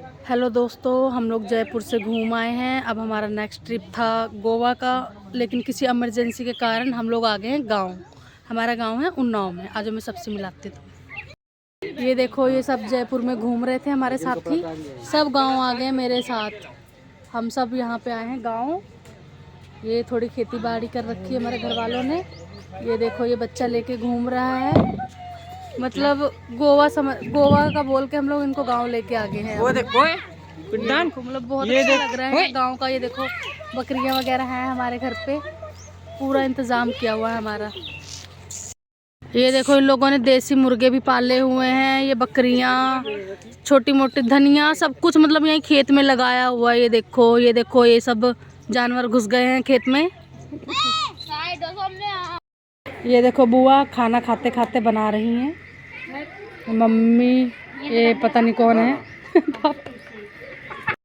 Hello दोस्तों, हम लोग जयपुर से घूम आए हैं। अब हमारा नेक्स्ट ट्रिप था गोवा का, लेकिन किसी इमरजेंसी के कारण हम लोग आ गए हैं गाँव। हमारा गांव है उन्नाव में। आज मैं सबसे मिलाती हूँ। ये देखो, ये सब जयपुर में घूम रहे थे हमारे साथी, सब गांव आ गए मेरे साथ। हम सब यहाँ पे आए हैं गांव। ये थोड़ी खेती बाड़ी कर रखी है हमारे घर वालों ने। ये देखो, ये बच्चा लेके घूम रहा है। मतलब गोवा का बोल के हम लोग इनको गांव लेके आ गए हैं। वो देखो, मतलब बहुत अच्छा लग रहा है गांव का। ये देखो, बकरियां वगैरह हैं हमारे घर पे, पूरा इंतजाम किया हुआ है हमारा। ये देखो, इन लोगों ने देसी मुर्गे भी पाले हुए हैं। ये बकरियां, छोटी मोटी धनिया, सब कुछ मतलब यही खेत में लगाया हुआ है। ये देखो, ये देखो, ये सब जानवर घुस गए हैं खेत में। ये देखो, बुआ खाना खाते खाते बना रही हैं। मम्मी, ये पता नहीं कौन है पापा।